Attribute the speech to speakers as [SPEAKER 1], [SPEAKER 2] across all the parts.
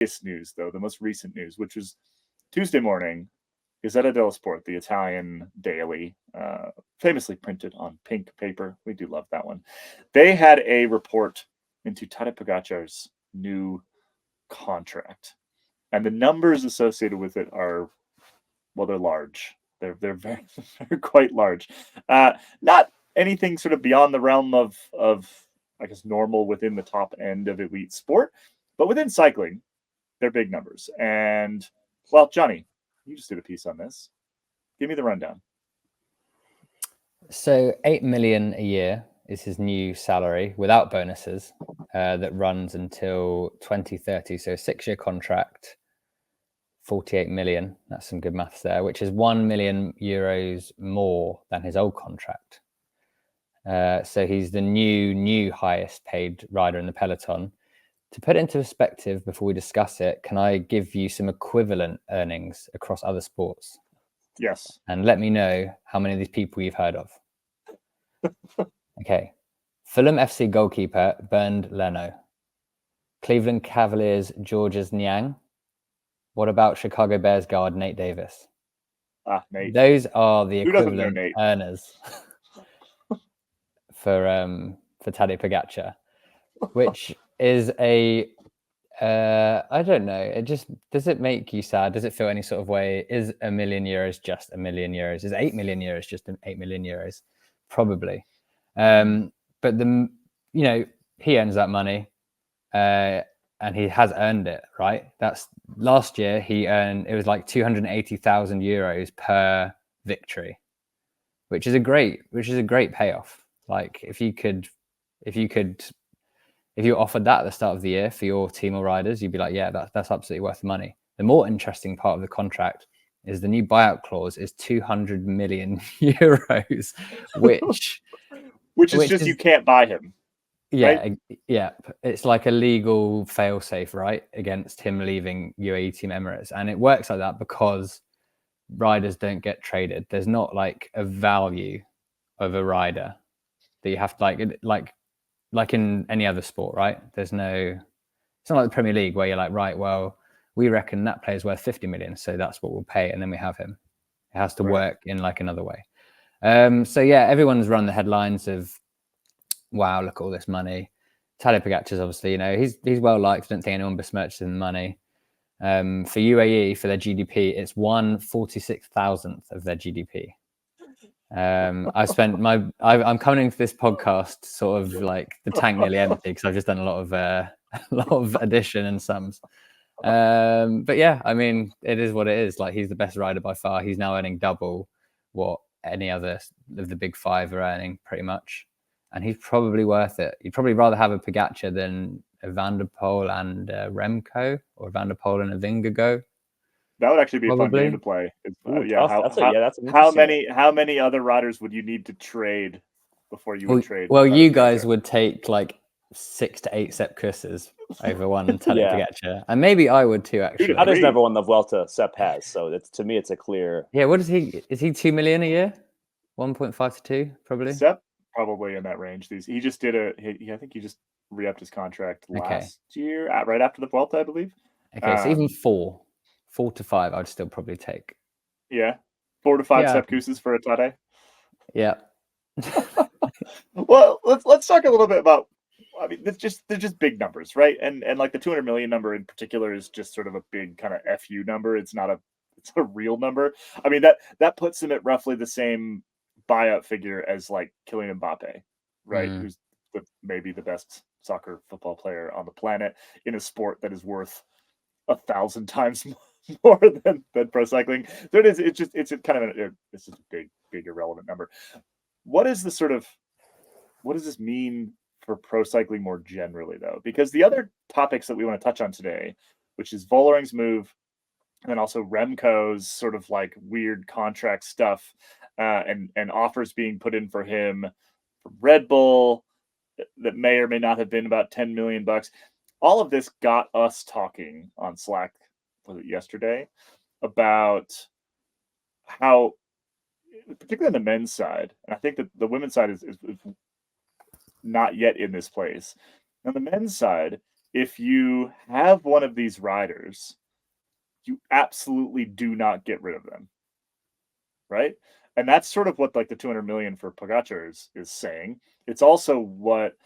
[SPEAKER 1] news, though, the most recent news, which was Tuesday morning, Gazzetta dello Sport, the Italian daily, famously printed on pink paper. We do love that one. They had a report into Tadej Pogacar's new contract. And the numbers associated with it are, well, they're large. They're very, they're quite large. Not anything sort of beyond the realm of I guess normal within the top end of elite sport, but within cycling, they're big numbers. And well, Jonny, you just did a piece on this. Give me the rundown.
[SPEAKER 2] So 8 million a year is his new salary without bonuses that runs until 2030. So a 6-year contract, 48 million. That's some good maths there, which is 1 million euros more than his old contract. So he's the new highest paid rider in the peloton. To put it into perspective before we discuss it, can I give you some equivalent earnings across other sports?
[SPEAKER 1] Yes.
[SPEAKER 2] And let me know how many of these people you've heard of. Okay. Fulham FC goalkeeper Bernd Leno. Cleveland Cavaliers Georges Niang. What about Chicago Bears guard Nate Davis?
[SPEAKER 1] Nate.
[SPEAKER 2] Those are the equivalent earners for Tadej Pogacar, which is I don't know. It just, does it make you sad? Does it feel any sort of way? Is €1 million just €1 million? Is 8 million euros just 8 million euros? Probably. But he earns that money, and he has earned it, right? That's last year he earned, it was like 280,000 euros per victory, which is a great payoff. Like if you offered that at the start of the year for your team or riders, you'd be like, yeah, that's absolutely worth the money. The more interesting part of the contract is the new buyout clause is 200 million euros, which
[SPEAKER 1] is just you can't buy him.
[SPEAKER 2] Yeah,
[SPEAKER 1] right?
[SPEAKER 2] Yeah. It's like a legal fail-safe, right, against him leaving UAE Team Emirates. And it works like that because riders don't get traded. There's not like a value of a rider that you have to like in any other sport, right? It's not like the Premier League where you're like, right, well, we reckon that player's worth 50 million, so that's what we'll pay, and then we have him. It has to work in like another way. So yeah, everyone's run the headlines of, wow, look at all this money. Tadej Pogacar's obviously, he's well liked. I don't think anyone besmirches him money. For UAE, for their GDP, it's 1/46,000th of their GDP. I'm coming into this podcast sort of like the tank nearly empty because I've just done a lot of addition and sums. But yeah, I mean, it is what it is. Like, he's the best rider by far. He's now earning double what any other of the big five are earning, pretty much. And he's probably worth it. You'd probably rather have a Pogacar than a Van der Poel and a Remco, or a Van der Poel and a Vingegaard.
[SPEAKER 1] That would actually be a fun game to play. How many other riders would you need to trade before you would trade?
[SPEAKER 2] Well, you guys would take like 6 to 8 Sepp Kusses over one Tadej Pogacar, and maybe I would too. Actually,
[SPEAKER 3] Tadej's never won the Vuelta. Sepp has, so to me, it's a clear.
[SPEAKER 2] Yeah, what is he? Is he 2 million a year? 1.5 to 2, probably.
[SPEAKER 1] Sepp, probably in that range. He just did I think he just re-upped his contract last year, right after the Vuelta, I believe.
[SPEAKER 2] Okay, so even 4 to 5, I'd still probably take.
[SPEAKER 1] Yeah, 4 to 5 Sepp Kusses for a Tadej.
[SPEAKER 2] Yeah.
[SPEAKER 1] Well, let's talk a little bit about. I mean, they're just big numbers, right? And like the 200 million number in particular is just sort of a big kind of FU number. It's a real number. I mean, that puts him at roughly the same buyout figure as like Kylian Mbappe, right? Who's maybe the best soccer football player on the planet in a sport that is worth 1,000 times more than pro cycling. So it's a big irrelevant number. What does this mean for pro cycling more generally, though? Because the other topics that we want to touch on today, which is Vollering's move, and then also Remco's sort of like weird contract stuff, and offers being put in for him from Red Bull that may or may not have been about $10 million. All of this got us talking on Slack, was it yesterday, about how, particularly on the men's side, and I think that the women's side is not yet in this place. On the men's side, if you have one of these riders, you absolutely do not get rid of them, right? And that's sort of what like the 200 million for Pogačar is saying. It's also what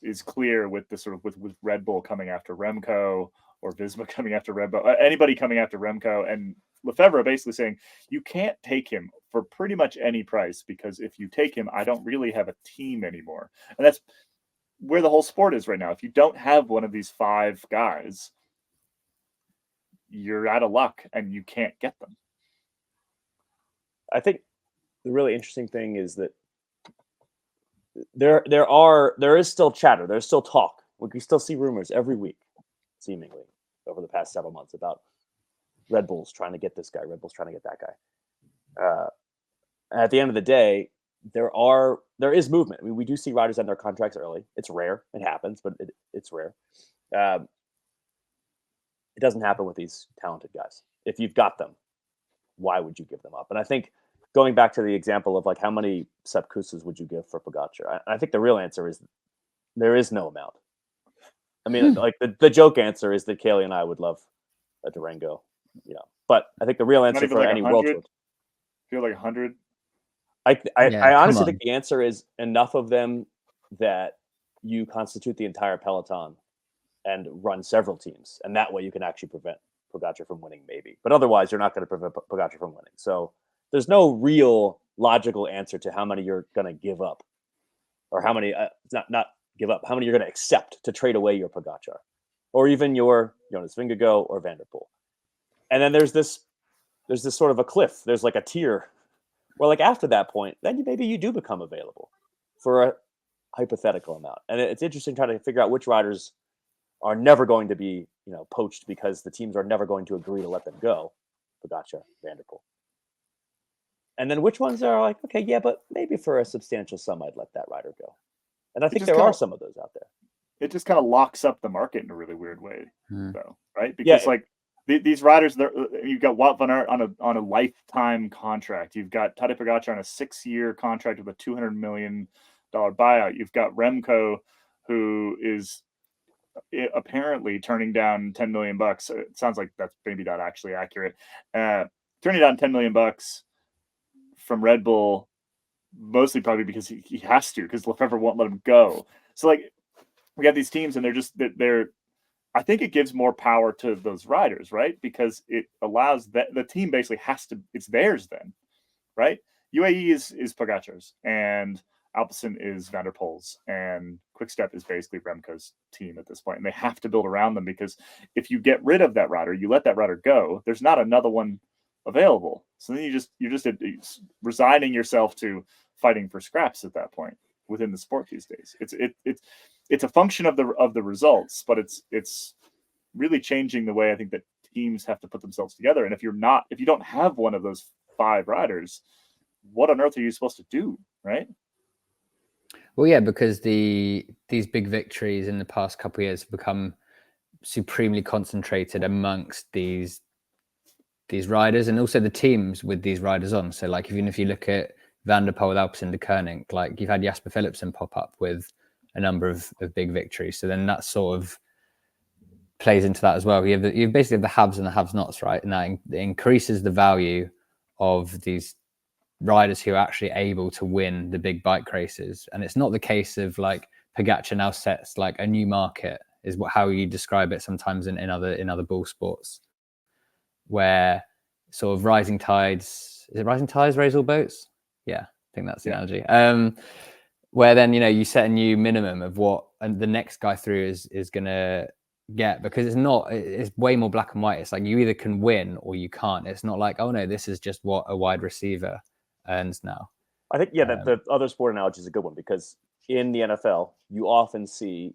[SPEAKER 1] is clear with the sort of with Red Bull coming after Remco, or Visma coming after Red Bull, anybody coming after Remco, and Lefebvre basically saying you can't take him for pretty much any price, because if you take him, I don't really have a team anymore. And that's where the whole sport is right now. If you don't have one of these 5 guys, you're out of luck and you can't get them.
[SPEAKER 3] I think the really interesting thing is that there is still chatter, there's still talk. We still see rumors every week, seemingly over the past several months, about Red Bull's trying to get this guy, Red Bull's trying to get that guy. At the end of the day, there is movement. I mean, we do see riders end their contracts early. It's rare. It happens, but it's rare. It doesn't happen with these talented guys. If you've got them, why would you give them up? And I think going back to the example of like how many Sepp Kussas would you give for Pogačar, I think the real answer is there is no amount. I mean, like the joke answer is that Caley and I would love a Durango, But I think the real answer for
[SPEAKER 1] like
[SPEAKER 3] any world tour,
[SPEAKER 1] feel like 100.
[SPEAKER 3] I honestly think the answer is enough of them that you constitute the entire peloton and run several teams, and that way you can actually prevent Pogačar from winning, maybe. But otherwise, you're not going to prevent Pogačar from winning. So there's no real logical answer to how many you're going to give up, or how many not give up, how many you're going to accept to trade away your Pogačar, or even your Jonas Vingegaard or Van der Poel. And then there's this sort of a cliff. There's like a tier where, like, after that point, then maybe you do become available for a hypothetical amount. And it's interesting trying to figure out which riders are never going to be, poached because the teams are never going to agree to let them go. Pogačar, Van der Poel. And then which ones are like, okay, yeah, but maybe for a substantial sum, I'd let that rider go. And I think there are some of those out there.
[SPEAKER 1] It just kind of locks up the market in a really weird way, though, right? Because these riders, you've got Wout van Aert on a lifetime contract. You've got Tadej Pogačar on a 6-year contract with a $200 million buyout. You've got Remco, who is apparently turning down $10 million. It sounds like that's maybe not actually accurate. Turning down $10 million from Red Bull, mostly probably because he has to, because Lefebvre won't let him go. So like, we have these teams, and they're I think it gives more power to those riders, right? Because it allows that the team basically it's theirs then, right? UAE is Pogačar's, and Alpecin is Van der Poel's, and Quickstep is basically Remco's team at this point. And they have to build around them, because if you get rid of that rider, you let that rider go, there's not another one available. So then you're just resigning yourself to fighting for scraps at that point within the sport these days. It's a function of the results, but it's really changing the way I think that teams have to put themselves together. And if you don't have one of those 5 riders, what on earth are you supposed to do, right?
[SPEAKER 2] Well, yeah, because these big victories in the past couple of years have become supremely concentrated amongst these riders, and also the teams with these riders on. So like, even if you look at Van der Poel, Alpecin, De Koning, like, you've had Jasper Philipsen pop up with a number of big victories. So then that sort of plays into that as well. You basically have the haves and the have-nots, right? And that increases the value of these riders who are actually able to win the big bike races. And it's not the case of like Pogačar now sets like a new market, is how you describe it sometimes in other bull sports, where sort of rising tides, is it rising tides raise all boats? Yeah, I think that's the analogy. Where then, you set a new minimum of what the next guy through is going to get, because it's way more black and white. It's like you either can win or you can't. It's not like, oh no, this is just what a wide receiver earns now.
[SPEAKER 3] I think, the other sport analogy is a good one, because in the NFL, you often see,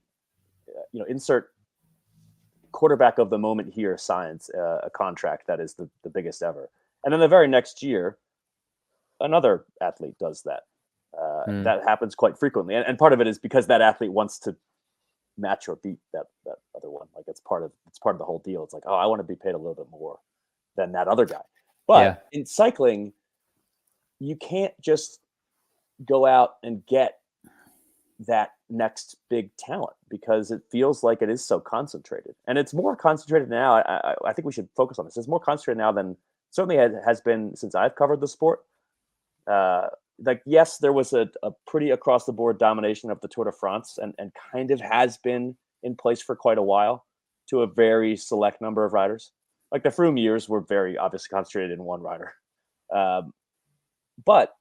[SPEAKER 3] insert quarterback of the moment here signs a contract that is the biggest ever. And then the very next year, another athlete does that. That happens quite frequently. And part of it is because that athlete wants to match or beat that other one. Like, it's part of the whole deal. It's like, oh, I want to be paid a little bit more than that other guy. But in cycling, you can't just go out and get that next big talent, because it feels like it is so concentrated, and it's more concentrated now. I think we should focus on this. It's more concentrated now than certainly has been since I've covered the sport. Like, yes, there was a pretty across the board domination of the Tour de France, and kind of has been in place for quite a while to a very select number of riders. Like the Froome years were very obviously concentrated in one rider. But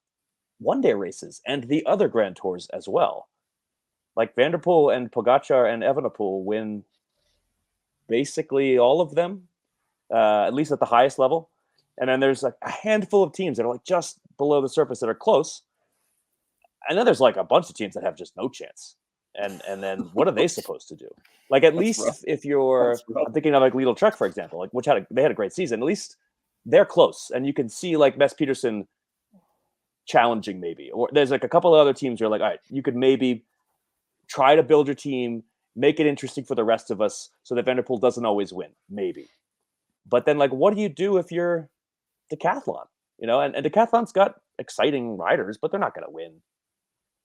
[SPEAKER 3] one-day races and the other Grand Tours as well, like Van der Poel and Pogačar and Evenepoel win basically all of them, at least at the highest level. And then there's like a handful of teams that are like just below the surface that are close. And then there's like a bunch of teams that have just no chance. And then what are they supposed to do? Like, at least if you're, I'm thinking of like Lidl Trek, for example, like they had a great season. At least they're close, and you can see like Mess Peterson challenging maybe. Or there's like a couple of other teams where like, all right, you could maybe try to build your team, make it interesting for the rest of us, so that Van der Poel doesn't always win, maybe. But then, like, what do you do if you're Decathlon? You know, and Decathlon's got exciting riders, but they're not going to win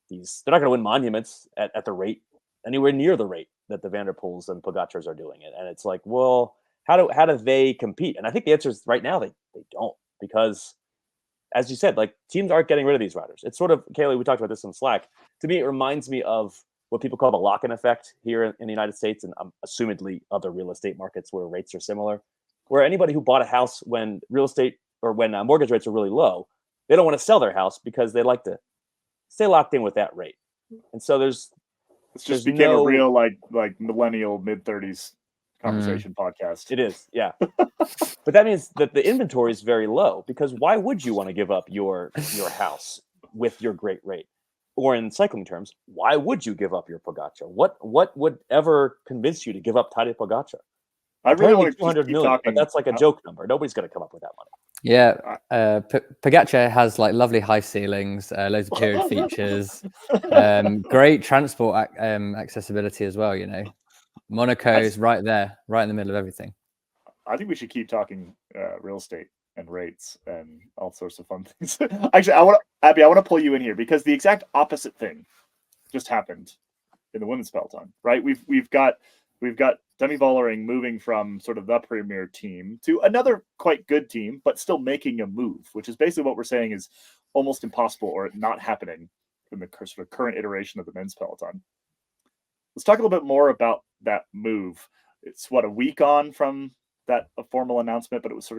[SPEAKER 3] they're not going to win monuments at the rate, anywhere near the rate that the Van der Poels and Pogacars are doing it. And it's like, well, how do they compete? And I think the answer is right now they don't, because as you said, like, teams aren't getting rid of these riders. It's sort of, Caley, we talked about this in Slack. To me, it reminds me of what people call the lock-in effect here in the United States, and assumedly other real estate markets where rates are similar, where anybody who bought a house when real estate or when mortgage rates are really low, they don't want to sell their house because they like to stay locked in with that rate. And so it
[SPEAKER 1] just became a real like millennial mid-30s conversation podcast.
[SPEAKER 3] It is, yeah. But that means that the inventory is very low, because why would you want to give up your house with your great rate? Or in cycling terms, why would you give up your Pogačar? What would ever convince you to give up Tadej Pogačar?
[SPEAKER 1] I really want to
[SPEAKER 3] 200 million, but that's like a joke number. Nobody's going to come up with that money.
[SPEAKER 2] Yeah, Pogačar has like lovely high ceilings, loads of period features, great transport accessibility as well. You know, Monaco is right there, right in the middle of everything.
[SPEAKER 1] I think we should keep talking real estate and rates and all sorts of fun things. Actually, I want to pull you in here, because the exact opposite thing just happened in the women's peloton. Right? We've got Demi Vollering moving from sort of the premier team to another quite good team, but still making a move, which is basically what we're saying is almost impossible or not happening in the sort of current iteration of the men's peloton. Let's talk a little bit more about that move. It's a week on from that formal announcement, but it was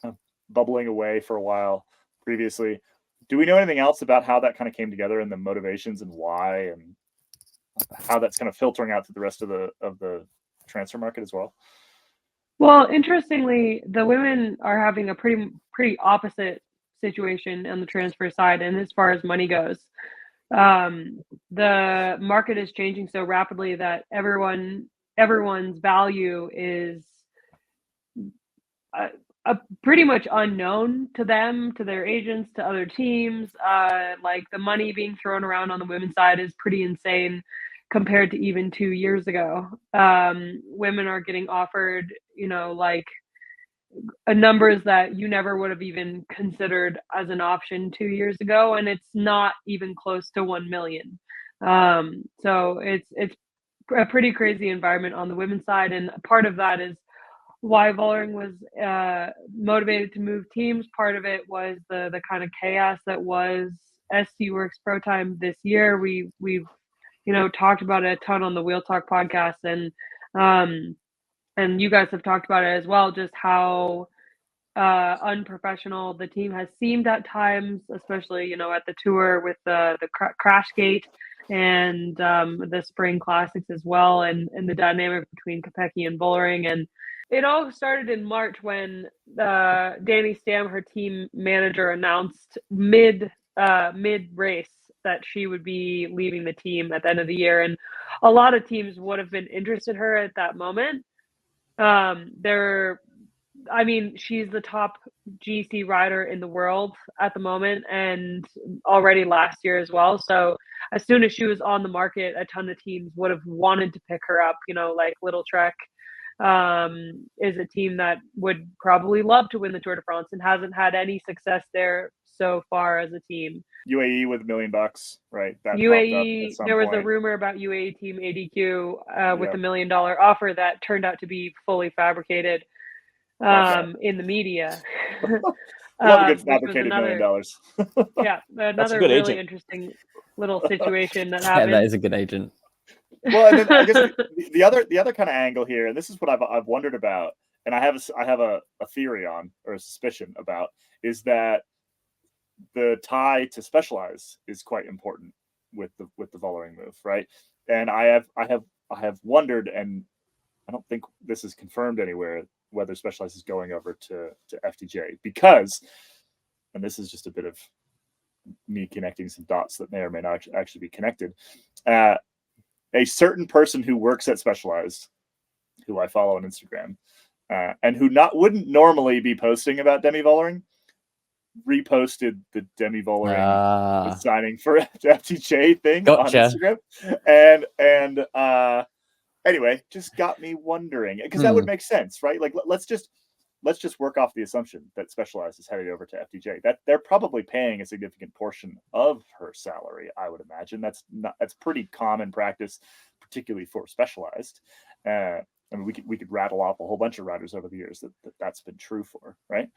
[SPEAKER 1] kind of bubbling away for a while previously. Do we know anything else about how that kind of came together and the motivations and why, and how that's kind of filtering out to the rest of the transfer market as well?
[SPEAKER 4] Well, interestingly, the women are having a pretty opposite situation on the transfer side, and as far as money goes, the market is changing so rapidly that everyone's value is pretty much unknown to them, to their agents, to other teams. Like, the money being thrown around on the women's side is pretty insane compared to even 2 years ago. Women are getting offered, like numbers that you never would have even considered as an option 2 years ago, and it's not even close to 1 million. So it's a pretty crazy environment on the women's side, and part of that is why Vollering was motivated to move teams. Part of it was the kind of chaos that was SC Works Pro Time this year. We've talked about it a ton on the Wheel Talk podcast, and you guys have talked about it as well, just how unprofessional the team has seemed at times, especially, at the tour with the crash gate and the spring classics as well, and the dynamic between Kopecky and Vollering. And it all started in March when Danny Stam, her team manager, announced mid race that she would be leaving the team at the end of the year. And a lot of teams would have been interested in her at that moment. She's the top GC rider in the world at the moment, and already last year as well. So as soon as she was on the market, a ton of teams would have wanted to pick her up. Like Lidl Trek is a team that would probably love to win the Tour de France and hasn't had any success there so far as a team.
[SPEAKER 1] UAE with $1 million, right? That
[SPEAKER 4] UAE,
[SPEAKER 1] popped up at some
[SPEAKER 4] there was a
[SPEAKER 1] point.
[SPEAKER 4] rumor about UAE team ADQ with $1 million offer that turned out to be fully fabricated in the media.
[SPEAKER 1] Love a good
[SPEAKER 4] which was
[SPEAKER 1] fabricated $1 million.
[SPEAKER 4] Yeah, another
[SPEAKER 3] good
[SPEAKER 4] really
[SPEAKER 3] agent.
[SPEAKER 4] interesting little situation that
[SPEAKER 2] Yeah,
[SPEAKER 4] happened.
[SPEAKER 2] that is a good agent.
[SPEAKER 1] Well, and then I guess the other kind of angle here, and this is what I've wondered about, and I have a theory on, or a suspicion about, is that the tie to Specialized is quite important with the Vollering move, right? And I have wondered, and I don't think this is confirmed anywhere, whether Specialized is going over to FDJ, because, and this is just a bit of me connecting some dots that may or may not actually be connected. A certain person who works at Specialized, who I follow on Instagram, and who wouldn't normally be posting about Demi Vollering, reposted the Demi Vollering signing for FDJ thing on Instagram, and anyway, just got me wondering, because that would make sense, right? Like, let's just work off the assumption that Specialized is headed over to FDJ. That they're probably paying a significant portion of her salary, I would imagine. That's pretty common practice, particularly for Specialized. I mean, we could rattle off a whole bunch of riders over the years that's been true for, right?